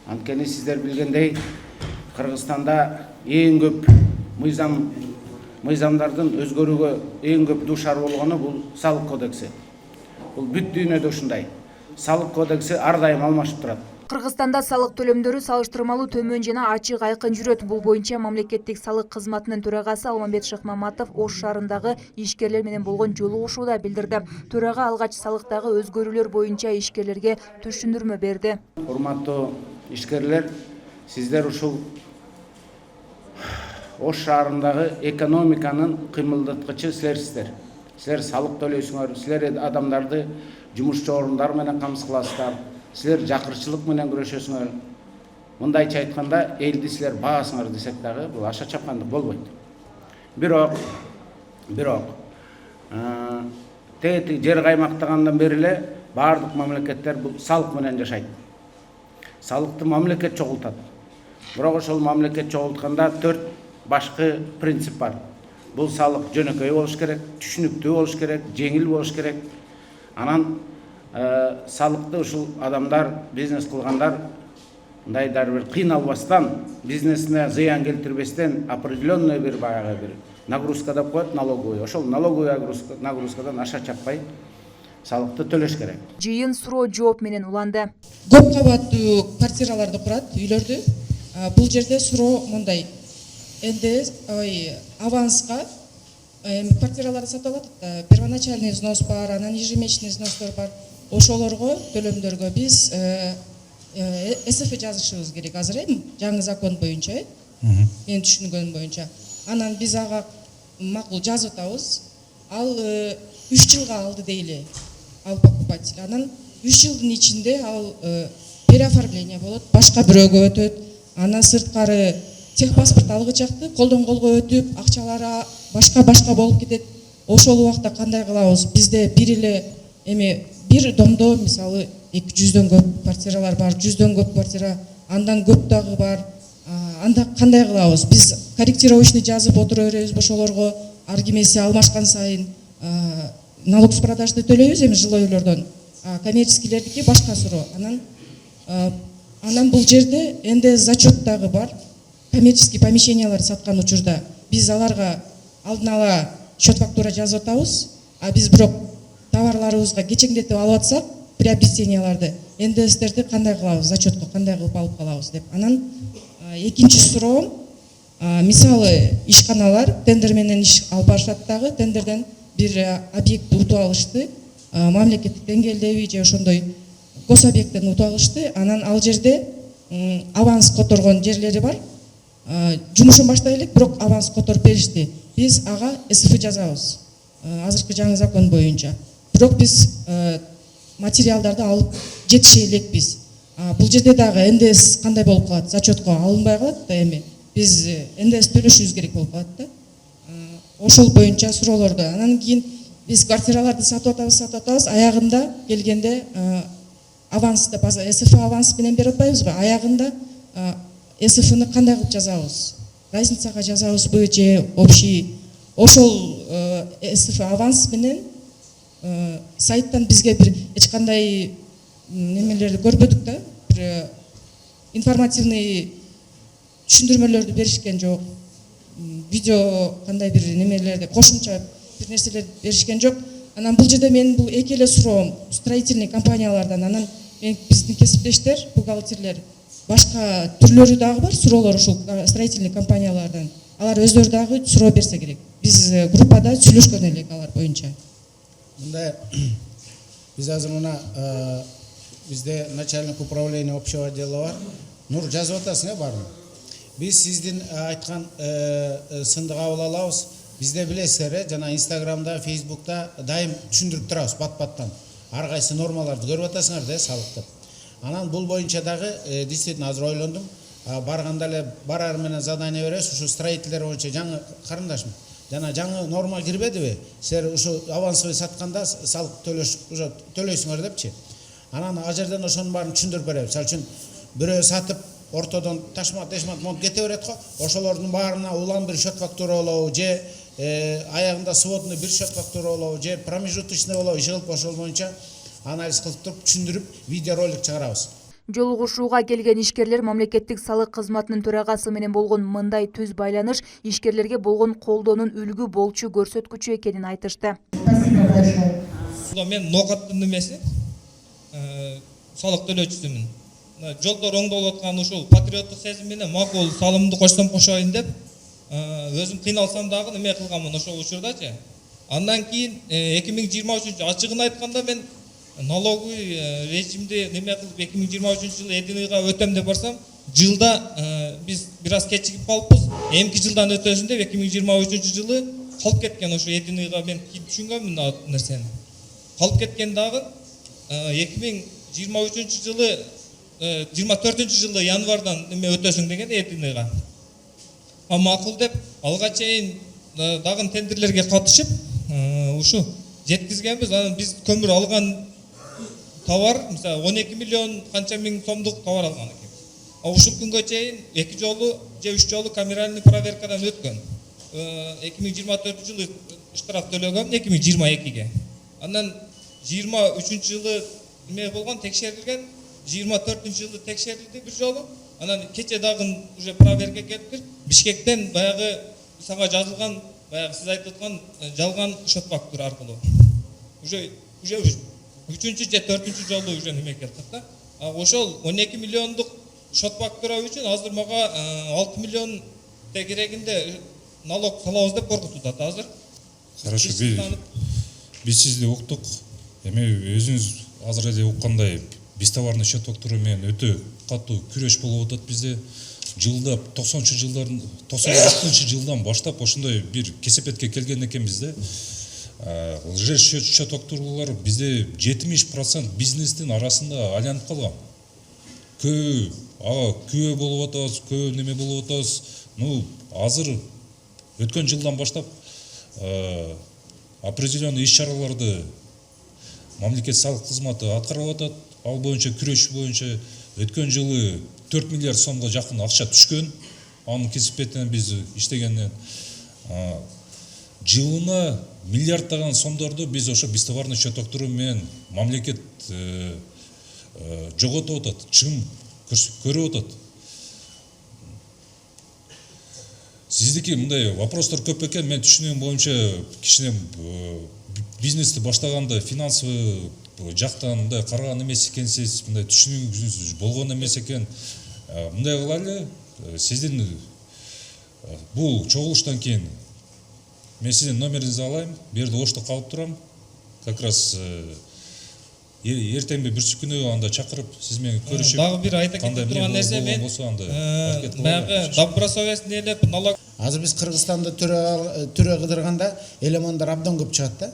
Анткени сиздер билгендей, Кыргызстанда эң көп мыйзамдардын өзгөрүүгө эң көп дуушар болгону бул салык кодекси. Бул бүт дүйнөдө ушундай. Салык кодекси ар дайым алмашып турат. Кыргызстанда салык төлөмдөрү салыштырмалуу төмөн жана ачык айкын жүрөт. Бул боюнча мамлекеттик салык кызматынын төрагасы Алмамбет Шыкмаматов Ош шаарындагы ишкерлер менен болгон жолугушууда билдирди. Төрага алгач салыктагы өзгөрүүлөр боюнча ишкерлерге түшүндүрмө берди. Урматтуу ишкерлер, сиздер ушул Ош шаарындагы экономиканын кыймылдаткычы силерсиздер. Силер салык төлөйсүңөр, силер адамдарды жумушчу орундар менен камсыз кыласыздар. Силер жакырчылык менен күрөшөсүңөр. Мындайча айтканда, элди силер баасыңар десек дагы, бул аша чапкандык болбойт. Бирок тети жер каймактагандан бери эле баардык мамлекеттер бул салык менен жашайт. Салыкты мамлекет чогултат. Бирок ошол мамлекет чогултканда 4 башкы принцип бар. Бул салык жөнөкөй болуш керек, түшүнүктүү болуш керек, жеңил болуш керек. Анан салыкты ушул адамдар, бизнес кылгандар мындайдар бир кыйналбастан, бизнесине зыян келтирбестен определенный бир баягы бир нагрузка деп коет, налоговый. Ошол налоговый нагрузкадан аша чаппай салыкты төлөш керек. Жыйын суроо жооп менен уланды. Көп кабаттуу квартираларды курат, үйлөрдү. Бул жерде суроо мындай. НДС аванска квартираларды сатып алат. Первоначальный взнос бар, анан ежемесячный взностор бар. Ошолорго төлөмдөргө биз СФ жазышыбыз керек азыр жаңы закон боюнча, мен түшүнгөнүм боюнча. Анан биз ага макул жазып атабыз. Ал 3 жылга алды дейли. Ал покупатель. Анан 3 жылдын ичинде ал переоформление болот, башка бирөөгө өтөт. Анан сырткары техпаспорт алгычакты колдон колго өтүп, акчалары башка болуп кетет. Ошол убакта кандай кылабыз? Бизде бир домдо мисалы 200дөн көп квартиралар бар, 100дөн көп квартира, андан көп дагы бар. Анда кандай кылабыз? Биз корректировочный жазып отура беребиз ошолорго, ар кимеси алмашкан сайын налог с продажды төлөйбүз жилой үйлөрдөн. Коммерческийлердики башка суроо. Анан бул жерде НДС зачет дагы бар. Коммерческий помещениялар саткан учурда биз аларга алдын ала счет фактура жазып атабыз. Биз бирок товарларыбызга кечеңдетип алып атсак, приобретенияларды, НДСтерди кандай кылабыз, зачетко кандай кылып алып калабыз деп. Анан экинчи суроом, мисалы ишканалар тендер менен иш алып барышат дагы, тендерден бир объектти утуп алышты, мамлекеттик деңгээлдеби же ошондой гос объекттен утуп алышты. Анан ал жерде аванс которгон жерлери бар. Жумушун баштай элек, бирок аванс которуп беришти. Биз ага СФ жазабыз. Азыркы жаңы закон боюнча. Бирок биз материалдарды алып жетише элекпиз. Бул жерде дагы НДС кандай болуп калат? Зачетко алынбай калат да биз НДС төлөшүбүз керек болуп калат да. Ошол боюнча суроолорду. Анан кийин биз квартираларды сатып атабыз, аягында келгенде аванс деп СФ аванс менен берип атпайбызбы? Аягында СФны кандай кылып жазабыз? Разницага жазабызбы же общий? Ошол СФ аванс менен сайттан бизге бир эч кандай немелерди көрбөдүк да, бир информативный түшүндүрмөлөрдү беришкен жок. Видео кандай бир немелерди, кошумча бир нерселерди беришкен жок. Анан бул жерде мен бул эки эле суроом строительный компаниялардан, анан биздин кесиптештер, бухгалтерлер, башка түрлөрү дагы бар суроолор ушул строительный компаниялардан. Алар өздөрү дагы суроо берсе керек. Биз группада сүйлөшкөн элек алар боюнча. Мындай биз азыр мына бизде начальник управления общего отдела бар. Нур жазып атасың барын. Биз сиздин айткан сынды кабыл алабыз. Бизде билесиздер, жана Инстаграмда, Фейсбукта дайым түшүндүрүп турабыз бат-баттан. Ар кайсы нормаларды көрүп атасыңар да салыкты. Анан бул боюнча дагы действительно азыр ойлондум. Барганда эле барар менен задание беребиз, ушу строительдер боюнча жаңы карындашым. Жана жаңы норма кирбедиби? Силер ушу авансовый сатканда салык төлөйсүңөр депчи. Анан ал жерден ошонун баарын түшүндүрүп беребиз. Ал үчүн бирөө сатып ортодон ташмат монт кете берет го. Ошолордун баарына улам бир счет фактура болобу же аягында сводный бир счет фактура болобу же промежуточный болобу, иши кылып ошол боюнча анализ кылып туруп түшүндүрүп видеоролик чыгарабыз. Жолугушууга келген ишкерлер мамлекеттик салык кызматынын төрагасы менен болгон мындай түз байланыш ишкерлерге болгон колдоонун үлгү болчу көрсөткүчү экенин айтышты. Мен ноокаттын немеси салык төлөөчүсүмүн. Жолдор оңдолуп аткан ушул патриоттук сезим менен макул салымымды кошсом кошоюн деп өзүм кыйналсам дагы неме кылганмын ошол учурдачы. Андан кийин 2023 ачыгын айтканда мен налоговый режимди неме кылып 2023 жылы единыйга өтөм деп барсам, жылда биз бир аз кечигип калыппыз. Эмки жылдан өтөсүн деп 2023 жылы калып кеткен ошо единыйга мен түшүнгөнмүн ал нерсени. Калып кеткен дагы 2023 жылы 24 жылы январдан неме өтөсүң деген единыйга. Макул деп алга чейин дагы тендерлерге катышып ушу жеткизгенбиз. Анан биз көмүр алган товар, мисалы 12 миллион канча миң сомдук товар алган экенбиз. Ушул күнгө чейин 2 жолу же 3 жолу камеральный проверкадан өткөн. 2024 жылы штраф төлөгөм 2022-ге. Андан 23 жылы неме болгон, текшерилген, 24 жылы текшерилди бир жолу. Анан кече дагы уже проверка келиптир. Бишкектен баягы сага жазылган, баягы сиз айтып аткан жалган счет фактура аркылуу. Уже 3-чү же 4-чү жолу уже неме келдик да. Ошол 12 миллиондук счет фактура үчүн азыр мага 6 миллион тегерегинде налог салабыз деп коркутуп азыр. Хорошо, биз сизди уктук. Эми өзүңүз азыр эле уккандай биз товарный счет фактура менен өтө катуу күрөш болуп атат бизде. Жылда 90-чы жылдан баштап ошондой бир кесепетке келген экенбиз да. Лжец счет фактуралар бизде 70% бизнестин арасында айланып калган. Күбө болуп атабыз, көп неме болуп атабыз. Азыр өткөн жылдан баштап определенный иш-чараларды мамлекет салык кызматы аткарып атат. Ал боюнча күрөш боюнча өткөн жылы 4 миллиард сомго жакын акча түшкөн. Анын кесепетинен биз иштегенден жылына миллиарддаган сомдорду биз ошо биз товарный счет фактура менен мамлекет жоготуп атат, чын көрүп атат. Сиздики мындай вопростор көп экен, мен түшүнүгүм боюнча кичине бизнести баштаганда финансовый жактан мындай караган эмес экенсиз, мындай түшүнүгүңүз болгон эмес экен. Мындай кылайлы, сиздин бул чогулуштан кийин мен сиздин номериңизди алайм, бу жерде ошто калып турам. Как раз эртеңби бүрсү күнү анда чакырып сиз менен көрүшүп. Дагы бир айта кетип турган нерсе, мен баягы добросовестный элеп налог. Азыр биз Кыргызстанда түрө кыдырганда элемандар абдан көп чыгат да.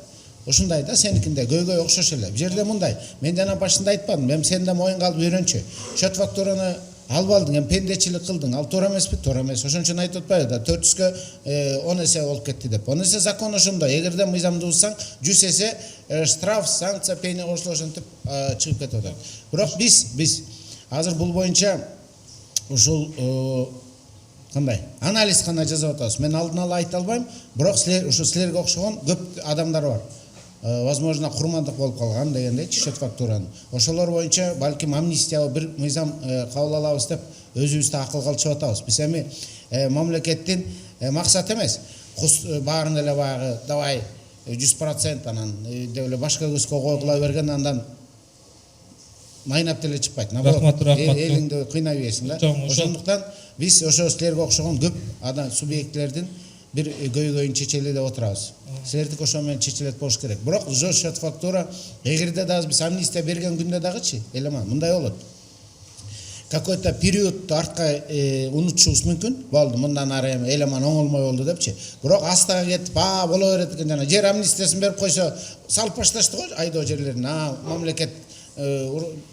Ушундай да, сеникинде көйгөй окшош эле. Бу жерде мындай, мен жана башында айтпадым, мен сенде моюнга алып үйрөнчү. Счет фактураны алып алдың, эми пендечилик кылдың, ал туура эмеспи? Туура эмес. Ошон үчүн айтып атпайбы да, 400-кө 10 эсе болуп кетти деп. 10 эсе закон ошондой. Эгерде мыйзамды бузсаң, 100 эсе штраф, санкция, пени кошулуп ошентип чыгып кетип атат. Бирок биз азыр бул боюнча ушул кандай анализ гана жасап атабыз. Мен алдын ала айта албайм, бирок силерге окшогон көп адамдар бар. Возможно, курмандык болуп калган дегендей счет фактураны. Ошолор боюнча балким амнистия бир мыйзам кабыл алабыз деп өзүбүздү акыл калтырып атабыз. Биз эми мамлекеттин максаты эмес. Баарын эле баягы давай 100% анан деп эле башка көзгө койгула берген андан майнап деле чыкпайт. Рахмат. Элиңди кыйнай бересиң да. Ошондуктан биз ошо силерге окшогон көп адам субъекттердин бир көйгөйүн чечели деп отурабыз. Силердики ошо менен чечилет болуш керек. Бирок счет фактура эгерде дагы биз амнистия берген күндө дагычы, элеман мындай болот. Какой-то периодду артка унутушубуз мүмкүн. Болду, мындан ары эми элеман оңолмой болду депчи. Бирок астага кетип, боло берет экен жана жер амнистиясын берип койсо, салып башташты го айдоо жерлерин. Мамлекет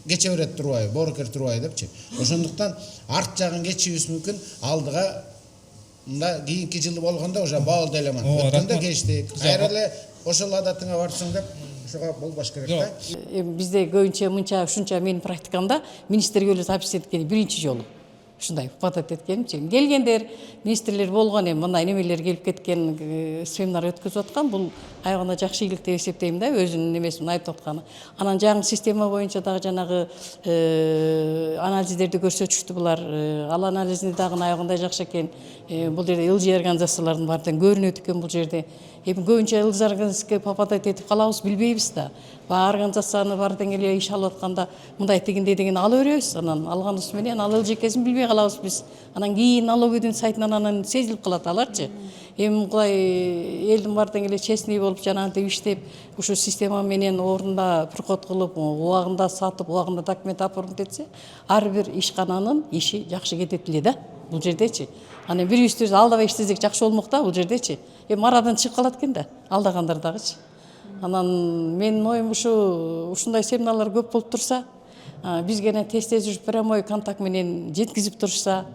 кече берет турбайбы, боорукер турбайбы депчи. Ошондуктан арт жагын кечибиз мүмкүн, алдыга мында кийинки жылы болгондо уже болду элеман. Өткөндө кечтик. Кайра эле ошол адатыңа барсаң деп ошого болбош керек да. Бизде көбүнчө мынча ушунча менин практикамда министрге эле запись эткени биринчи жолу. ушундай попадать эткенчи. Келгендер, министрлер болгон, эми мындай немелер келип кеткен, семинар өткөзүп аткан. Бул аягына жакшы ийгилик деп эсептейм да, өзүнүн немесин айтып атканы. Анан жаңы система боюнча дагы жанагы анализдерди көрсөтүштү булар. Ал анализин дагы аягында жакшы экен. Бул жерде ылжый организациялардын баардыгы көрүнөт экен бул жерде. Эми көбүнчө ылжый организацияга попадать этип калабыз, билбейбиз да. Организацияны бардын эле иш алып атканда мындай тигиндей деген ала беребиз. Анан алганыбыз менен ал ылжый экенин билбей калабыз биз. Анан кийин налоговыйдын сайтынан анан сезилип калат аларчы. Эми кулай элдин бардын эле честный болуп жанагынтип иштеп, ушу система менен ордунда проход кылып, убагында сатып, убагында документ оформить этсе, ар бир ишкананын иши жакшы кетет эле да. Бул жердечи. Анан бирибиз алдабай иштесек жакшы болмок да бул жердечи. Эми арадан чыгып калат экен да, алдагандар дагычы. Анан менин оюм ушундай семиналар көп болуп турса, бизге тез жүрүп прямой контакт менен жеткизип турушса,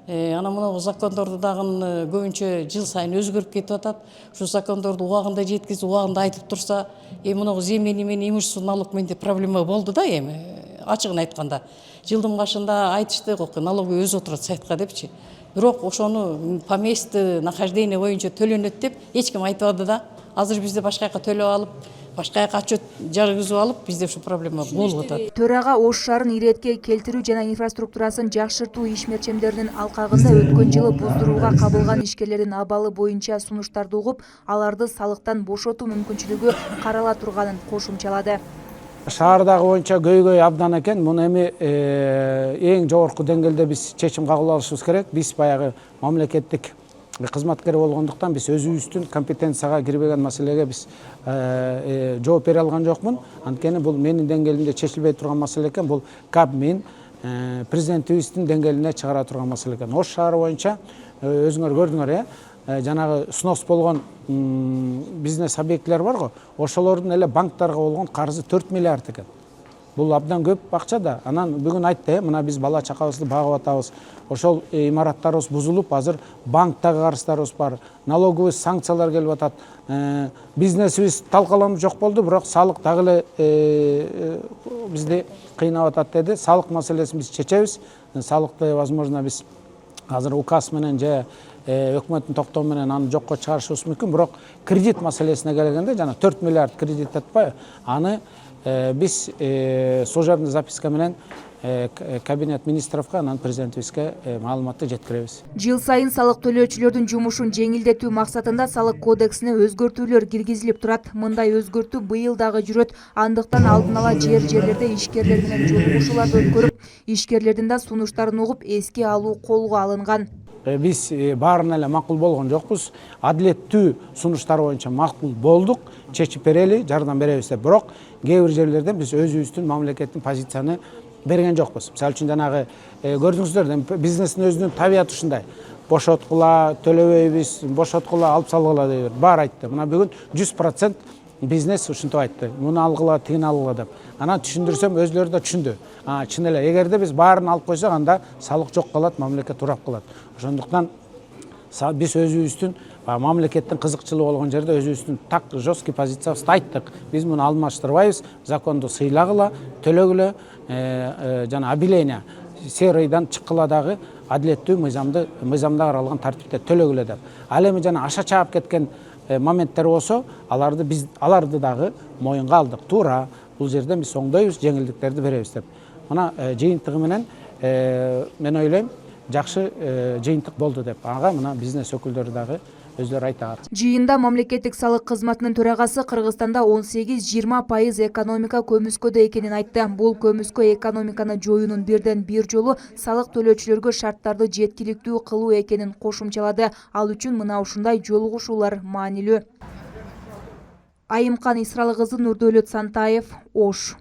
анан мына закондорду дагы көбүнчө жыл сайын өзгөрүп кетип атат. Ушу закондорду убагында жеткизип, убагында айтып турса, мына земельный менен имущество налог менде проблема болду да эми. Ачыгын айтканда, жылдын башында айтышты, налоговый өзү отурат сайтка депчи. Бирок ошону по месту нахождения боюнча төлөнөт деп эч ким айтпады да. Азыр бизде башка жака төлөп алып, башка жака отчет жаргызып алып, бизде ушу проблема болуп атат. Төрага Ош шаарын иретке келтирүү жана инфраструктурасын жакшыртуу ишмерчемдеринин алкагында өткөн жылы буздурууга кабылган ишкерлердин абалы боюнча сунуштарды угуп, аларды салыктан бошотуу мүмкүнчүлүгү карала турганын кошумчалады. Шаардагы боюнча көйгөй абдан экен. Муну эми эң жогорку деңгээлде биз чечим кабыл алышыбыз керек. Биз баягы мамлекеттик кызматкер болгондуктан биз өзүбүздүн компетенцияга кирбеген маселеге биз жооп бере алган жокмун. Анткени бул менин деңгээлимде чечилбей турган маселе экен. Бул Кабмин президентибиздин деңгээлине чыгара турган маселе экен. Ош шаары боюнча өзүңөр көрдүңөр, жанагы снос болгон бизнес объектилер барго, ошолордун эле банктарга болгон карызы 4 миллиард экен. Бул абдан көп акча да. Анан бүгүн айтты, мына биз бала чакабызды багып атабыз. Ошол имараттарыбыз бузулуп, азыр банктагы карыздарыбыз бар. Налоговый санкциялар келип атат. Бизнесибиз талкаланып жок болду, бирок салык дагы эле бизди кыйнап атат деди. Салык маселесин биз чечебиз. Салыкты возможно биз азыр указ менен же өкмөттүн токтому менен аны жокко чыгарышыбыз мүмкүн, бирок кредит маселесине келгенде жана 4 миллиард кредит атпайбы, аны биз служебный записка менен кабинет министровга, анан президентибизге маалыматты жеткиребиз. Жыл сайын салык төлөөчүлөрдүн жумушун жеңилдетүү максатында салык кодексине өзгөртүүлөр киргизилип турат. Мындай өзгөртүү быйыл дагы жүрөт. Андыктан алдын ала жерлерде ишкерлер менен жолугушууларды өткөрүп, ишкерлердин да сунуштарын угуп эске алуу колго алынган. Биз баарына эле макул болгон жокпуз. Адилеттүү сунуштар боюнча макул болдук, чечип берели, жардам беребиз деп. Бирок кээ бир жерлерден биз өзүбүздүн мамлекеттин позицияны берген жокпуз. Мисалы үчүн жанагы көрдүңүздөр, бизнестин өзүнүн табияты ушундай. Бошоткула, төлөбөйбүз, бошоткула, алып салгыла деп баары айтты. Мына бүгүн 100% бизнес ушинтип айтты. Муну алгыла, тигини алгыла деп. Анан түшүндүрсөм өзүлөрү да түшүндү. Чын эле, эгерде биз баарын алып койсок, анда салык жок калат, мамлекет урап калат. Ошондуктан биз өзүбүздүн мамлекеттин кызыкчылыгы болгон жерде өзүбүздүн так жесткий позициябызды айттык. Биз муну алмаштырбайбыз, законду сыйлагыла, төлөгүлө, жана обеление серыйдан чыккыла дагы адилеттүү мыйзамда каралган тартипте төлөгүлө деп. Ал эми жана аша чаап кеткен моменттер болсо, аларды дагы моюнга алдык. Туура, бул жерден биз оңдойбуз, жеңилдиктерди беребиз деп. Мына жыйынтыгы менен мен ойлойм, жакшы жыйынтык болду деп. Ага мына бизнес өкүлдөрү дагы өздөрү айтагат. Жыйында мамлекеттик салык кызматынын төрагасы Кыргызстанда 18-20% экономика көмүскөдө экенин айтты. Бул көмүскө экономиканы жоюунун бирден бир жолу салык төлөөчүлөргө шарттарды жеткиликтүү кылуу экенин кошумчалады. Ал үчүн мына ушундай жолугушуулар маанилүү. Айымкан Исралы кызы, Нурдөөлөт Сантаев, Ош.